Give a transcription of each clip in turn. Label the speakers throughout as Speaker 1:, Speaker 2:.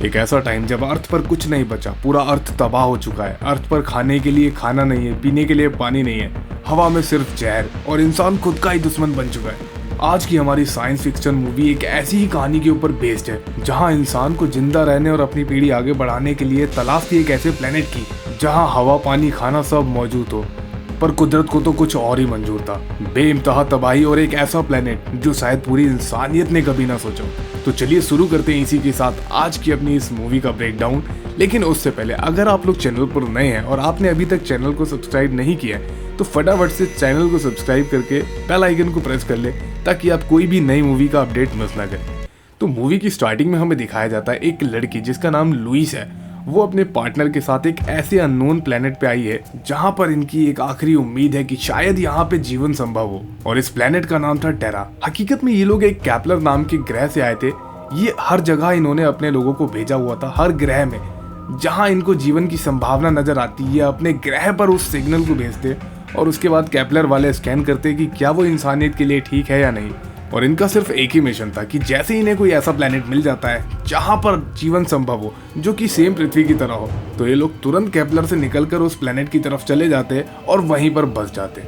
Speaker 1: एक ऐसा टाइम जब अर्थ पर कुछ नहीं बचा, पूरा अर्थ तबाह हो चुका है। अर्थ पर खाने के लिए खाना नहीं है, पीने के लिए पानी नहीं है, हवा में सिर्फ जहर और इंसान खुद का ही दुश्मन बन चुका है। आज की हमारी साइंस फिक्शन मूवी एक ऐसी ही कहानी के ऊपर बेस्ड है, जहां इंसान को जिंदा रहने और अपनी पीढ़ी आगे बढ़ाने के लिए तलाश थी एक ऐसे प्लेनेट की जहां हवा, पानी, खाना सब मौजूद हो। पर कुदरत को तो कुछ और ही मंजूर था, बेइंतहा तबाही और एक ऐसा प्लेनेट जो शायद पूरी इंसानियत ने कभी ना सोचा। तो चलिए शुरू करते हैं इसी के साथ आज की अपनी इस मूवी का ब्रेकडाउन। लेकिन उससे पहले अगर आप लोग चैनल पर नए हैं और आपने अभी तक चैनल को सब्सक्राइब नहीं किया है तो फटाफट से चैनल को सब्सक्राइब करके बेल आइकन को प्रेस कर ले ताकि आप कोई भी नई मूवी का अपडेट मिस ना करें। तो मूवी की स्टार्टिंग में हमें दिखाया जाता है एक लड़की जिसका नाम लुइस है। वो अपने पार्टनर के साथ एक ऐसे अननोन प्लेनेट पे आई है जहां पर इनकी एक आखिरी उम्मीद है कि शायद यहाँ पे जीवन संभव हो, और इस प्लेनेट का नाम था टेरा। हकीकत में ये लोग एक कैप्लर नाम के ग्रह से आए थे। ये हर जगह इन्होंने अपने लोगों को भेजा हुआ था, हर ग्रह में जहां इनको जीवन की संभावना नजर आती है अपने ग्रह पर उस सिग्नल को भेजते और उसके बाद कैप्लर वाले स्कैन करते कि क्या वो इंसानियत के लिए ठीक है या नहीं। और इनका सिर्फ एक ही मिशन था कि जैसे ही इन्हें कोई ऐसा प्लेनेट मिल जाता है जहां पर जीवन संभव हो, जो कि सेम पृथ्वी की तरह हो, तो ये लोग तुरंत कैप्लर से निकलकर उस प्लेनेट की तरफ चले जाते और वहीं पर बस जाते।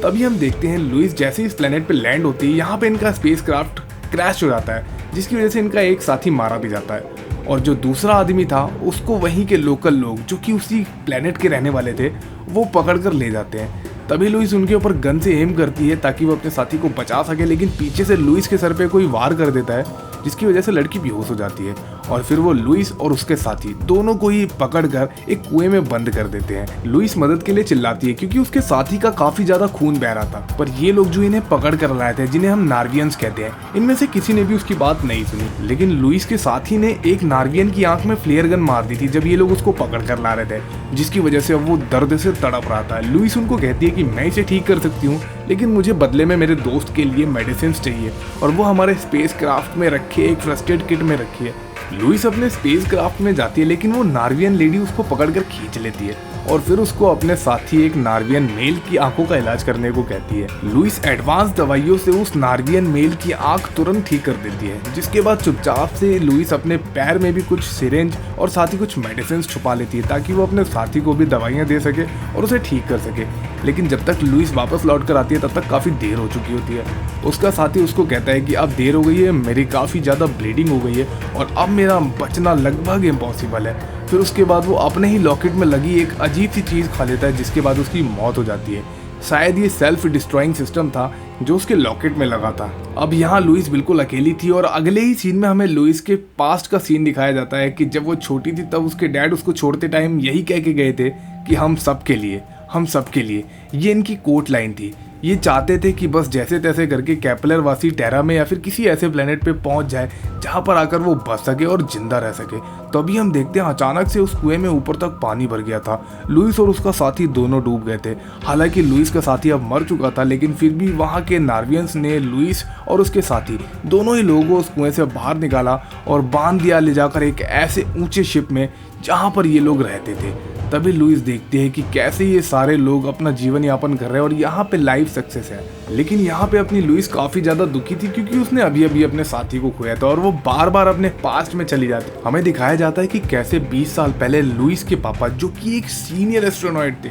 Speaker 1: तभी हम देखते हैं लुइस जैसे इस प्लेनेट पे लैंड होती है, यहाँ पे इनका स्पेसक्राफ्ट क्रैश हो जाता है, जिसकी वजह से इनका एक साथी मारा भी जाता है। और जो दूसरा आदमी था उसको वहीं के लोकल लोग जो कि उसी प्लेनेट के रहने वाले थे वो पकड़ कर ले जाते हैं। तभी लुइस उनके ऊपर गन से एम करती है ताकि वो अपने साथी को बचा सके, लेकिन पीछे से लुइस के सर पे कोई वार कर देता है जिसकी वजह से लड़की बेहोश हो जाती है। और फिर वो लुइस और उसके साथी दोनों को ही पकड़कर एक कुएं में बंद कर देते हैं। लुइस मदद के लिए चिल्लाती है क्योंकि उसके साथी का काफी ज्यादा खून बह रहा था, पर ये लोग जो इन्हें पकड़ कर लाए थे, जिन्हें हम नार्वियंस कहते हैं, इनमें से किसी ने भी उसकी बात नहीं सुनी। लेकिन लुइस के साथी ने एक नार्वियन की आंख में फ्लेयर गन मार दी थी जब ये लोग उसको पकड़ कर ला रहे थे, जिसकी वजह से अब वो दर्द से तड़प रहा था। लुइस उनको कहती है कि मैं इसे ठीक कर सकती हूँ, लेकिन मुझे बदले में मेरे दोस्त के लिए मेडिसिन चाहिए, और वो हमारे स्पेस क्राफ्ट में रखे एक फर्स्ट एड किट में रखी है। लुइस अपने स्पेस क्राफ्ट में जाती है, लेकिन वो नार्वियन लेडी उसको पकड़कर खींच लेती है और फिर उसको अपने साथी एक नार्वियन मेल की आंखों का इलाज करने को कहती है। लुइस एडवांस दवाइयों से उस नार्वियन मेल की आंख तुरंत ठीक कर देती है, जिसके बाद चुपचाप से लुइस अपने पैर में भी कुछ सिरेंज और साथ ही कुछ मेडिसिन छुपा लेती है ताकि वो अपने साथी को भी दवाइयाँ दे सके और उसे ठीक कर सके। लेकिन जब तक लुइस वापस लौट कर आती है तब तक काफ़ी देर हो चुकी होती है। उसका साथी उसको कहता है कि अब देर हो गई है, मेरी काफ़ी ज़्यादा ब्लीडिंग हो गई है और अब मेरा बचना लगभग इम्पॉसिबल है। फिर उसके बाद वो अपने ही लॉकेट में लगी एक अजीब सी चीज़ खा लेता है, जिसके बाद उसकी मौत हो जाती है। शायद ये सेल्फ डिस्ट्रॉइंग सिस्टम था जो उसके लॉकेट में लगा था। अब यहाँ लुइस बिल्कुल अकेली थी और अगले ही सीन में हमें लुइस के पास्ट का सीन दिखाया जाता है कि जब वो छोटी थी तब उसके डैड उसको छोड़ते टाइम यही कह के गए थे कि हम सब के लिए, हम सब के लिए। ये इनकी कोट लाइन थी। ये चाहते थे कि बस जैसे तैसे करके कैप्लर वासी टेरा में या फिर किसी ऐसे प्लेनेट पे पहुंच जाए जहां पर आकर वो बच सके और जिंदा रह सके। तभी हम देखते हैं अचानक से उस कुएं में ऊपर तक पानी भर गया था। लुइस और उसका साथी दोनों डूब गए थे। हालांकि लुइस का साथी अब मर चुका था, लेकिन फिर भी वहां के नार्वियंस ने लुइस और उसके साथी दोनों ही लोगों को उस कुएं से बाहर निकाला और बांध दिया ले जाकर एक ऐसे ऊंचे शिप में जहां पर ये लोग रहते थे। तभी लुइस देखते हैं कि कैसे ये सारे लोग अपना जीवन यापन कर रहे हैं और यहाँ पे लाइफ सक्सेस है। लेकिन यहाँ पे अपनी लुइस काफी ज्यादा दुखी थी क्योंकि उसने अभी अभी अपने साथी को खोया था और वो बार बार अपने पास्ट में चली जाती। हमें दिखाया जाता है कि कैसे 20 साल पहले लुइस के पापा, जो कि एक सीनियर एस्ट्रोनॉट थे,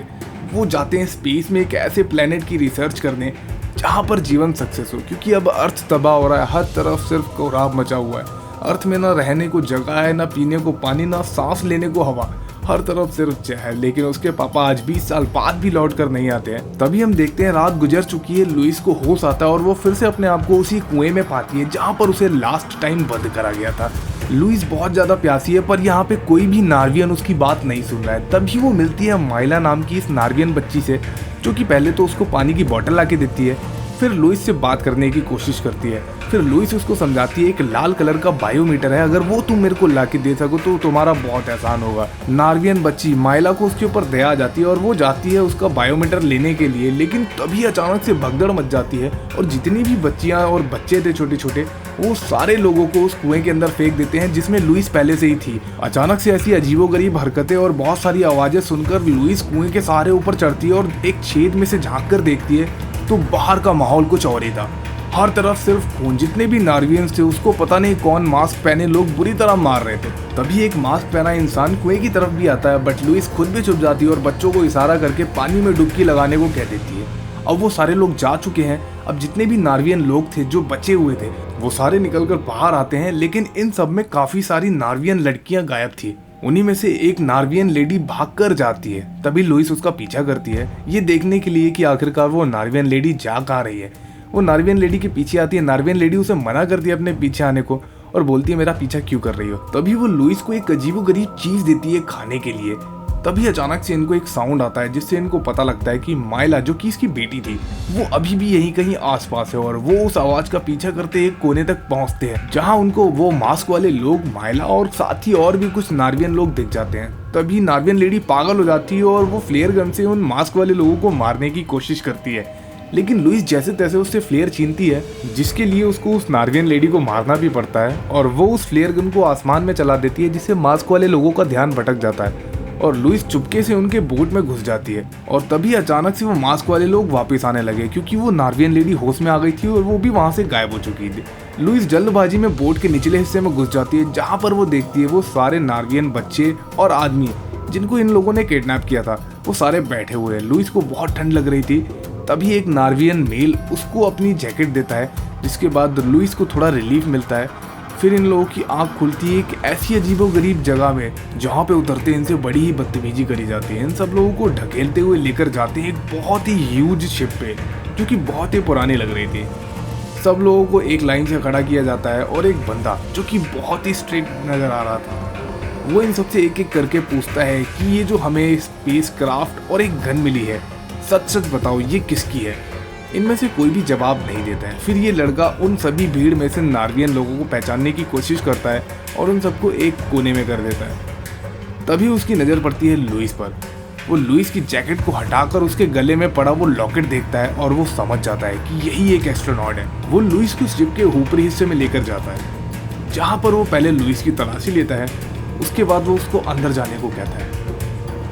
Speaker 1: वो जाते हैं स्पेस में एक ऐसे प्लेनेट की रिसर्च करने जहाँ पर जीवन सक्सेस हो, क्योंकि अब अर्थ तबाह हो रहा है, हर तरफ सिर्फ कोहराब मचा हुआ है। अर्थ में ना रहने को जगह है, ना पीने को पानी, ना सांस लेने को हवा, हर तरफ सिर्फ जहर। लेकिन उसके पापा आज 20 साल बाद भी लौट कर नहीं आते हैं। तभी हम देखते हैं रात गुजर चुकी है, लुइस को होश आता है और वो फिर से अपने आप को उसी कुएं में पाती है जहां पर उसे लास्ट टाइम बंद करा गया था। लुइस बहुत ज्यादा प्यासी है, पर यहाँ पे कोई भी नार्वियन उसकी बात नहीं सुन रहा है। तभी वो मिलती है माइला नाम की इस नार्वियन बच्ची से, जो कि पहले तो उसको पानी की बोतल ला के देती है, फिर लुइस से बात करने की कोशिश करती है। फिर लुइस उसको समझाती है एक लाल कलर का बायोमीटर है, अगर वो तुम मेरे को ला के दे सको तो तुम्हारा बहुत एहसान होगा। नार्वियन बच्ची माइला को उसके ऊपर दया आ जाती है और वो जाती है उसका बायोमीटर लेने के लिए, लेकिन तभी अचानक से भगदड़ मच जाती है और जितनी भी बच्चियां और बच्चे थे छोटे छोटे, वो सारे लोगों को उस कुएं के अंदर फेंक देते हैं जिसमें लुइस पहले से ही थी। अचानक से ऐसी अजीबोगरीब हरकतें और बहुत सारी आवाजें सुनकर लुइस कुएं के सहारे ऊपर चढ़ती है और एक छेद में से झांक कर देखती है तो बाहर का माहौल कुछ और ही था। हर तरफ सिर्फ खून। जितने भी नार्वियंस थे उसको पता नहीं कौन मास्क पहने लोग बुरी तरह मार रहे थे। तभी एक मास्क पहना इंसान कुएं की तरफ भी आता है, बट लुइस खुद भी छुप जाती है और बच्चों को इशारा करके पानी में डुबकी लगाने को कह देती है। अब वो सारे लोग जा चुके हैं। अब जितने भी नार्वियन लोग थे जो बचे हुए थे वो सारे निकलकर बाहर आते हैं, लेकिन इन सब में काफी सारी नार्वियन लड़कियां गायब थी। उन्हीं में से एक नार्वियन लेडी भागकर जाती है। तभी लुइस उसका पीछा करती है, ये देखने के लिए कि आखिरकार वो नार्वियन लेडी जा कहाँ रही है। वो नार्वियन लेडी के पीछे आती है। नार्वियन लेडी उसे मना करती है अपने पीछे आने को और बोलती है मेरा पीछा क्यों कर रही हो। तभी वो लुइस को एक अजीबोगरीब चीज देती है खाने के लिए। तभी अचानक से इनको एक साउंड आता है जिससे इनको पता लगता है कि माइला जो कि इसकी बेटी थी वो अभी भी यहीं कहीं आसपास है, और वो उस आवाज का पीछा करते एक कोने तक पहुंचते हैं जहां उनको वो मास्क वाले लोग, माइला और साथ ही और भी कुछ नार्वियन लोग दिख जाते हैं। तभी नार्वियन लेडी पागल हो जाती है और वो फ्लेयर गन से उन मास्क वाले लोगों को मारने की कोशिश करती है, लेकिन लुइस जैसे तैसे उससे फ्लेयर छीनती है, जिसके लिए उसको उस नार्वियन लेडी को मारना भी पड़ता है और वो उस फ्लेयर गन को आसमान में चला देती है, जिससे मास्क वाले लोगों का ध्यान भटक जाता है और लुइस चुपके से उनके बोट में घुस जाती है। और तभी अचानक से वो मास्क वाले लोग वापस आने लगे क्योंकि वो नार्वियन लेडी होश में आ गई थी और वो भी वहां से गायब हो चुकी थी। लुइस जल्दबाजी में बोट के निचले हिस्से में घुस जाती है जहां पर वो देखती है वो सारे नार्वियन बच्चे और आदमी जिनको इन लोगों ने किडनैप किया था वो सारे बैठे हुए हैं। लुइस को बहुत ठंड लग रही थी। तभी एक नार्वियन मेल उसको अपनी जैकेट देता है, जिसके बाद लुइस को थोड़ा रिलीफ मिलता है। फिर इन लोगों की आंख खुलती है एक ऐसी अजीबोगरीब जगह में जहाँ पे उतरते इनसे बड़ी ही बदतमीजी करी जाती है। इन सब लोगों को ढकेलते हुए लेकर जाते हैं एक बहुत ही ह्यूज शिप पे जो कि बहुत ही पुरानी लग रही थी। सब लोगों को एक लाइन से खड़ा किया जाता है और एक बंदा जो कि बहुत ही स्ट्रिक्ट नजर आ रहा था वो इन सबसे एक एक करके पूछता है कि ये जो हमें स्पेस क्राफ्ट और एक गन मिली है, सच सच बताओ ये किसकी है। इनमें से कोई भी जवाब नहीं देता है। फिर ये लड़का उन सभी भीड़ में से नार्वियन लोगों को पहचानने की कोशिश करता है और उन सबको एक कोने में कर देता है। तभी उसकी नज़र पड़ती है लुइस पर। वो लुइस की जैकेट को हटाकर उसके गले में पड़ा वो लॉकेट देखता है और वो समझ जाता है कि यही एक एस्ट्रोनॉट है। वो लुइस को शिप के ऊपरी हिस्से में लेकर जाता है जहाँ पर वो पहले लुइस की तलाशी लेता है। उसके बाद वो उसको अंदर जाने को कहता है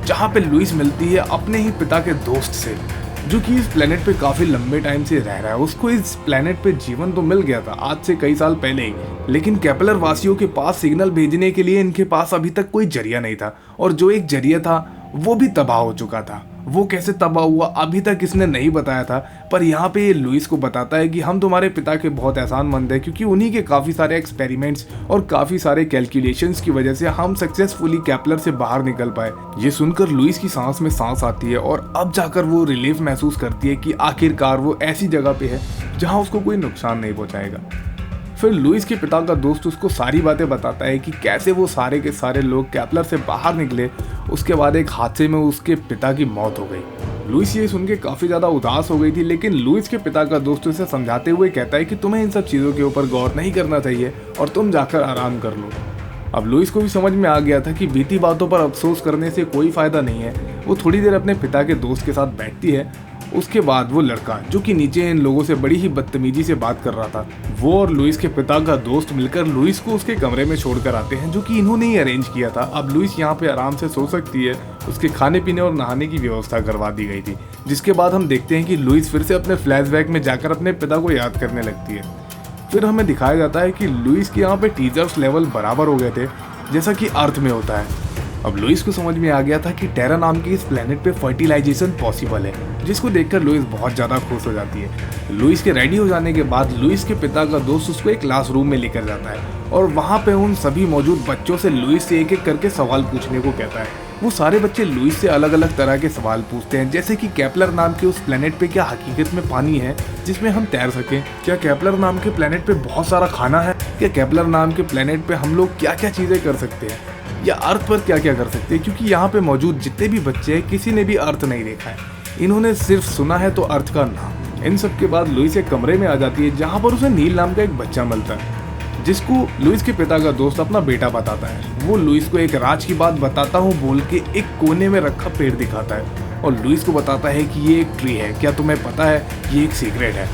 Speaker 1: जहाँ पे लुइस मिलती है अपने ही पिता के दोस्त से जो कि इस प्लेनेट पे काफी लंबे टाइम से रह रहा है। उसको इस प्लेनेट पे जीवन तो मिल गया था आज से कई साल पहले ही, लेकिन केपलर वासियों के पास सिग्नल भेजने के लिए इनके पास अभी तक कोई जरिया नहीं था, और जो एक जरिया था वो भी तबाह हो चुका था। वो कैसे तबाह हुआ अभी तक इसने नहीं बताया था, पर यहाँ पे ये लुइस को बताता है कि हम तुम्हारे पिता के बहुत एहसानमंद हैं क्योंकि उन्हीं के काफ़ी सारे एक्सपेरिमेंट्स और काफ़ी सारे कैलकुलेशंस की वजह से हम सक्सेसफुली केपलर से बाहर निकल पाए। ये सुनकर लुइस की सांस में सांस आती है और अब जाकर वो रिलीफ महसूस करती है कि आखिरकार वो ऐसी जगह पे है जहाँ उसको कोई नुकसान नहीं पहुँचाएगा। फिर लुइस के पिता का दोस्त उसको सारी बातें बताता है कि कैसे वो सारे के सारे लोग केपलर से बाहर निकले। उसके बाद एक हादसे में उसके पिता की मौत हो गई। लुइस ये सुन के काफ़ी ज़्यादा उदास हो गई थी, लेकिन लुइस के पिता का दोस्त उसे समझाते हुए कहता है कि तुम्हें इन सब चीज़ों के ऊपर गौर नहीं करना चाहिए और तुम जाकर आराम कर लो। अब लुइस को भी समझ में आ गया था कि बीती बातों पर अफसोस करने से कोई फ़ायदा नहीं है। वो थोड़ी देर अपने पिता के दोस्त के साथ बैठती है। उसके बाद वो लड़का जो कि नीचे इन लोगों से बड़ी ही बदतमीजी से बात कर रहा था, वो और लुइस के पिता का दोस्त मिलकर लुइस को उसके कमरे में छोड़कर आते हैं जो कि इन्होंने ही अरेंज किया था। अब लुइस यहाँ पे आराम से सो सकती है। उसके खाने पीने और नहाने की व्यवस्था करवा दी गई थी, जिसके बाद हम देखते हैं कि लुइस फिर से अपने फ्लैशबैक में जाकर अपने पिता को याद करने लगती है। फिर हमें दिखाया जाता है कि लुइस के यहाँ पे टीजर्स लेवल बराबर हो गए थे जैसा कि अर्थ में होता है। अब लुइस को समझ में आ गया था कि टेरा नाम की इस प्लेनेट पे फर्टिलाइजेशन पॉसिबल है, जिसको देखकर लुइस बहुत ज़्यादा खुश हो जाती है। लुइस के रेडी हो जाने के बाद लुइस के पिता का दोस्त उसको एक क्लासरूम में लेकर जाता है और वहाँ पे उन सभी मौजूद बच्चों से लुइस से एक एक करके सवाल पूछने को कहता है। वो सारे बच्चे लुइस से अलग अलग तरह के सवाल पूछते हैं, जैसे कि केपलर नाम के उस प्लेनेट पे क्या हकीकत में पानी है जिसमें हम तैर सकें, क्या केपलर नाम के प्लेनेट पे बहुत सारा खाना है, क्या केपलर नाम के प्लेनेट पे हम लोग क्या क्या चीज़ें कर सकते हैं, या अर्थ पर क्या क्या कर सकते हैं, क्योंकि यहाँ पे मौजूद जितने भी बच्चे हैं किसी ने भी अर्थ नहीं देखा है, इन्होंने सिर्फ सुना है तो अर्थ का नाम। इन सब के बाद लुइस एक कमरे में आ जाती है जहाँ पर उसे नील नाम का एक बच्चा मिलता है, जिसको लुइस के पिता का दोस्त अपना बेटा बताता है। वो लुइस को एक राज की बात बताता हूँ बोल के एक कोने में रखा पेड़ दिखाता है और लुइस को बताता है कि ये एक ट्री है, क्या तुम्हें पता है ये एक सीक्रेट है।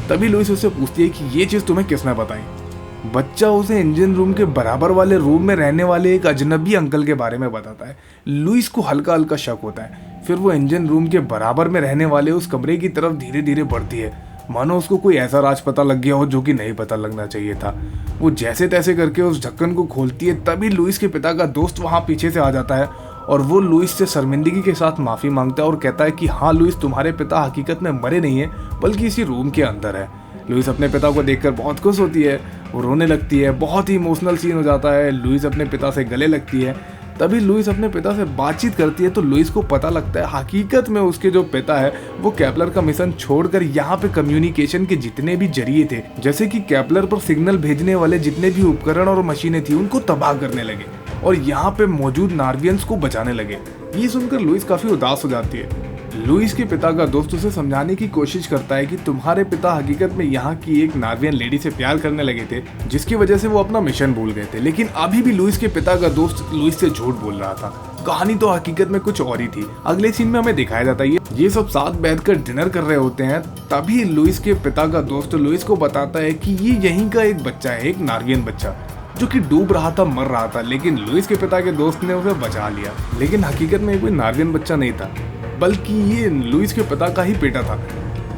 Speaker 1: तभी लुइस उससे पूछती है कि ये चीज़ तुम्हें किसने बताई। बच्चा उसे इंजन रूम के बराबर वाले रूम में रहने वाले एक अजनबी अंकल के बारे में बताता है। लुइस को हल्का हल्का शक होता है। फिर वो इंजन रूम के बराबर में रहने वाले उस कमरे की तरफ धीरे धीरे बढ़ती है। मानो उसको कोई ऐसा राज पता लग गया हो जो कि नहीं पता लगना चाहिए था। वो जैसे तैसे करके उस ढक्कन को खोलती है, तभी लुइस के पिता का दोस्त वहाँ पीछे से आ जाता है और वो लुइस से शर्मिंदगी के साथ माफ़ी मांगता है और कहता है कि हाँ लुइस, तुम्हारे पिता हकीकत में मरे नहीं है बल्कि इसी रूम के अंदर है। लुइस अपने पिता को देखकर बहुत खुश होती है, वो रोने लगती है, बहुत ही इमोशनल सीन हो जाता है। लुइस अपने पिता से गले लगती है। तभी लुइस अपने पिता से बातचीत करती है तो लुइस को पता लगता है हकीकत में उसके जो पिता है वो केपलर का मिशन छोड़कर यहाँ पे कम्युनिकेशन के जितने भी जरिए थे, जैसे कि केपलर पर सिग्नल भेजने वाले जितने भी उपकरण और मशीनें थी, उनको तबाह करने लगे और यहाँ पे मौजूद नार्वियंस को बचाने लगे। ये सुनकर लुइस काफी उदास हो जाती है। लुइस के पिता का दोस्त उसे समझाने की कोशिश करता है कि तुम्हारे पिता हकीकत में यहाँ की एक नार्वियन लेडी से प्यार करने लगे थे, जिसकी वजह से वो अपना मिशन भूल गए थे। लेकिन अभी भी लुइस के पिता का दोस्त लुइस से झूठ बोल रहा था। कहानी तो हकीकत में कुछ और ही थी। अगले सीन में हमें दिखाया जाता है ये सब साथ बैठकर डिनर कर रहे होते हैं। तभी लुइस के पिता का दोस्त लुइस को बताता है कि ये यहीं का एक बच्चा है, एक नार्वियन बच्चा जो कि डूब रहा था, मर रहा था, लेकिन लुइस के पिता के दोस्त ने उसे बचा लिया। लेकिन हकीकत में कोई नार्वियन बच्चा नहीं था, बल्कि ये लुइस के पिता का ही बेटा था,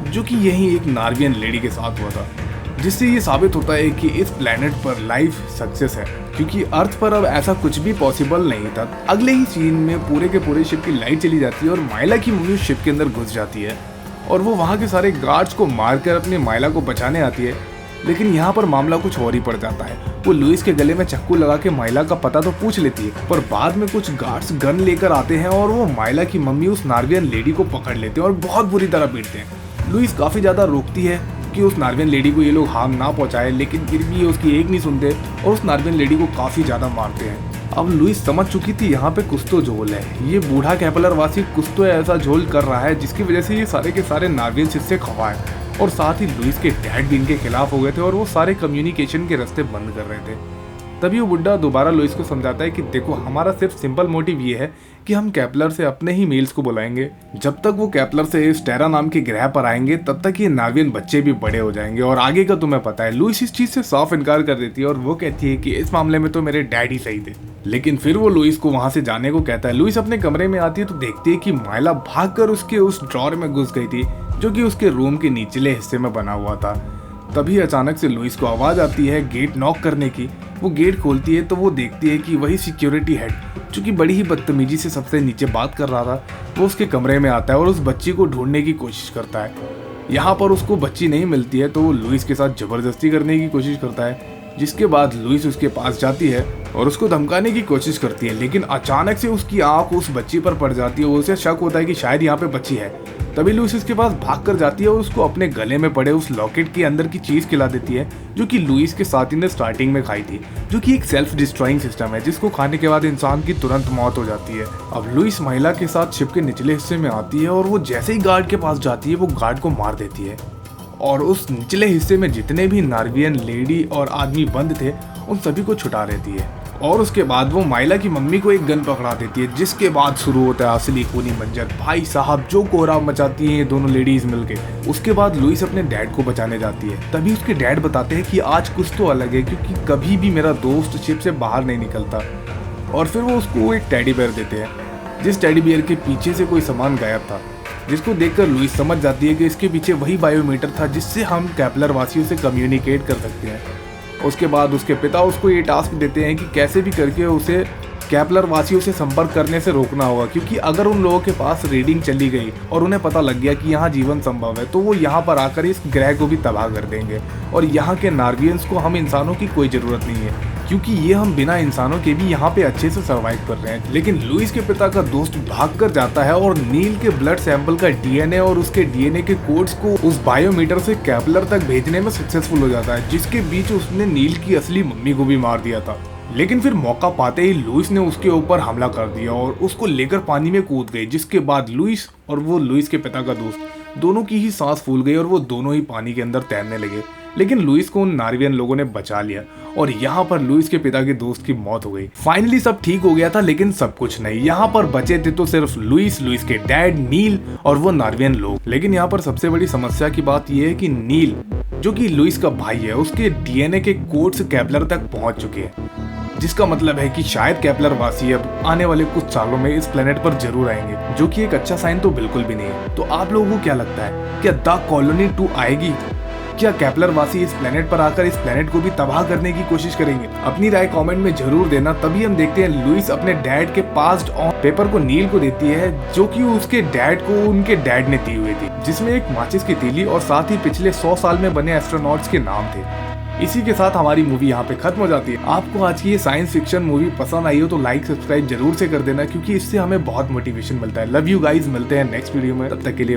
Speaker 1: जो कि यही एक नार्वियन लेडी के साथ हुआ था। जिससे ये साबित होता है कि इस प्लेनेट पर लाइफ सक्सेस है, क्योंकि अर्थ पर अब ऐसा कुछ भी पॉसिबल नहीं था। अगले ही सीन में पूरे के पूरे शिप की लाइट चली जाती है और माइला की मम्मी शिप के अंदर घुस जाती है और वो वहाँ के सारे गार्ड्स को मारकर अपनी माइला को बचाने आती है। लेकिन यहाँ पर मामला कुछ और ही पड़ जाता है। वो लुइस के गले में चक्कू लगा के माइला का पता तो पूछ लेती है, पर बाद में कुछ गार्ड्स गन लेकर आते हैं और वो माइला की मम्मी उस नार्वियन लेडी को पकड़ लेते हैं और बहुत बुरी तरह पीटते हैं। लुइस काफी ज्यादा रोकती है कि उस नार्वियन लेडी को ये लोग हार्म ना पहुंचाए, लेकिन फिर भी उसकी एक नहीं सुनते और उस नार्वियन लेडी को काफी ज्यादा मारते हैं। अब लुइस समझ चुकी थी यहाँ पे कुछ तो झोल है, ये बूढ़ा केपलर वासी कुछ तो ऐसा झोल कर रहा है जिसकी वजह से ये सारे के सारे नार्वियन इससे खवा है। और साथ ही लुइस के डैड भी इनके खिलाफ हो गए थे और वो सारे कम्युनिकेशन के रास्ते बंद कर रहे थे। तभी वो बुड्ढा दोबारा लुइस को समझाता है कि देखो, हमारा सिर्फ सिंपल मोटिव ये है कि हम केपलर से अपने ही मेल्स को बुलाएंगे। जब तक वो केपलर से इस टेरा नाम के ग्रह पर आएंगे तब तक ये नार्वियन बच्चे भी बड़े हो जाएंगे और आगे का तुम्हें पता है। लुइस इस चीज से साफ इनकार कर देती है और वो कहती है कि इस मामले में तो मेरे डैड ही सही थे। लेकिन फिर वो लुइस को वहां से जाने को कहता है। लुइस अपने कमरे में आती है तो देखती है कि माइला भागकर उसके उस ड्रॉर में घुस गई थी जो कि उसके रूम के निचले हिस्से में बना हुआ था। तभी अचानक से लुइस को आवाज आती है गेट नॉक करने की। वो गेट खोलती है तो वो देखती है कि वही सिक्योरिटी हेड, जो कि बड़ी ही बदतमीजी से सबसे नीचे बात कर रहा था, वो उसके कमरे में आता है और उस बच्ची को ढूंढने की कोशिश करता है। यहाँ पर उसको बच्ची नहीं मिलती है तो वो लुइस के साथ जबरदस्ती करने की कोशिश करता है, जिसके बाद लुइस उसके पास जाती है और उसको धमकाने की कोशिश करती है। लेकिन अचानक से उसकी आंख उस बच्ची पर पड़ जाती है। उसे शक होता है कि शायद यहाँ पे बच्ची है। तभी लुइस उसके पास भाग कर जाती है और उसको अपने गले में पड़े उस लॉकेट के अंदर की चीज खिला देती है, जो कि लुइस के साथी ने स्टार्टिंग में खाई थी, जो कि एक सेल्फ डिस्ट्रॉइंग सिस्टम है जिसको खाने के बाद इंसान की तुरंत मौत हो जाती है। अब लुइस महिला के साथ शिप के निचले हिस्से में आती है और वो जैसे ही गार्ड के पास जाती है वो गार्ड को मार देती है और उस निचले हिस्से में जितने भी नार्वियन लेडी और आदमी बंद थे उन सभी को छुटा लेती है। और उसके बाद वो माइला की मम्मी को एक गन पकड़ा देती है, जिसके बाद शुरू होता है असली खूनी मंजर। भाई साहब, जो कोहराम मचाती हैं ये दोनों लेडीज मिलके। उसके बाद लुइस अपने डैड को बचाने जाती है। तभी उसके डैड बताते हैं कि आज कुछ तो अलग है, क्योंकि कभी भी मेरा दोस्त शिप से बाहर नहीं निकलता। और फिर वो उसको एक टेडी बेयर देते हैं, जिस टेडी बेयर के पीछे से कोई सामान गायब था, जिसको देखकर लुइस समझ जाती है कि इसके पीछे वही बायोमीटर था जिससे हम केपलर वासियों से कम्युनिकेट कर सकते हैं। उसके बाद उसके पिता उसको ये टास्क देते हैं कि कैसे भी करके उसे केपलर वासियों से संपर्क करने से रोकना होगा, क्योंकि अगर उन लोगों के पास रीडिंग चली गई और उन्हें पता लग गया कि यहाँ जीवन संभव है तो वो यहाँ पर आकर इस ग्रह को भी तबाह कर देंगे और यहाँ के नार्वियंस को हम इंसानों की कोई ज़रूरत नहीं है, क्योंकि ये हम बिना इंसानों के भी यहाँ पे अच्छे से सर्वाइव कर रहे हैं। लेकिन लुइस के पिता का दोस्त भागकर जाता है और नील के ब्लड सैंपल का डीएनए और उसके डीएनए के कोड्स को उस बायोमीटर से केपलर तक भेजने में सक्सेसफुल हो जाता है, जिसके बीच उसने नील की असली मम्मी को भी मार दिया था। लेकिन फिर मौका पाते ही लुइस ने उसके ऊपर हमला कर दिया और उसको लेकर पानी में कूद गई, जिसके बाद लुइस और वो लुइस के पिता का दोस्त दोनों की ही सांस फूल गई और वो दोनों ही पानी के अंदर तैरने लगे। लेकिन लुइस को उन नार्वियन लोगों ने बचा लिया और यहाँ पर लुइस के पिता के दोस्त की मौत हो गई। फाइनली सब ठीक हो गया था, लेकिन सब कुछ नहीं। यहाँ पर बचे थे तो सिर्फ लुइस, लुइस के डैड, नील और वो नार्वियन लोग। लेकिन यहाँ पर सबसे बड़ी समस्या की बात यह है कि नील, जो कि लुइस का भाई है, उसके डीएनए के कोड्स केपलर तक पहुंच चुके हैं। जिसका मतलब है कि शायद केपलर वासी अब आने वाले कुछ सालों में इस प्लेनेट पर जरूर आएंगे, जो कि एक अच्छा साइन तो बिल्कुल भी नहीं है। तो आप लोगों को क्या लगता है, क्या द कॉलोनी 2 आएगी? क्या केपलर वासी इस प्लेनेट पर आकर इस प्लेनेट को भी तबाह करने की कोशिश करेंगे? अपनी राय कमेंट में जरूर देना। तभी हम देखते हैं लुइस अपने डैड के पास्ड ऑन पेपर को नील को देती है, जो कि उसके डैड को उनके डैड ने दी हुई थी, जिसमें एक माचिस की तीली और साथ ही पिछले 100 साल में बने एस्ट्रोनॉट्स के नाम थे। इसी के साथ हमारी मूवी यहाँ पे खत्म हो जाती है। आपको आज की ये साइंस फिक्शन मूवी पसंद आई हो तो लाइक सब्सक्राइब जरूर से कर देना, क्योंकि इससे हमें बहुत मोटिवेशन मिलता है। लव यू गाइज, मिलते हैं नेक्स्ट वीडियो में, तब तक के लिए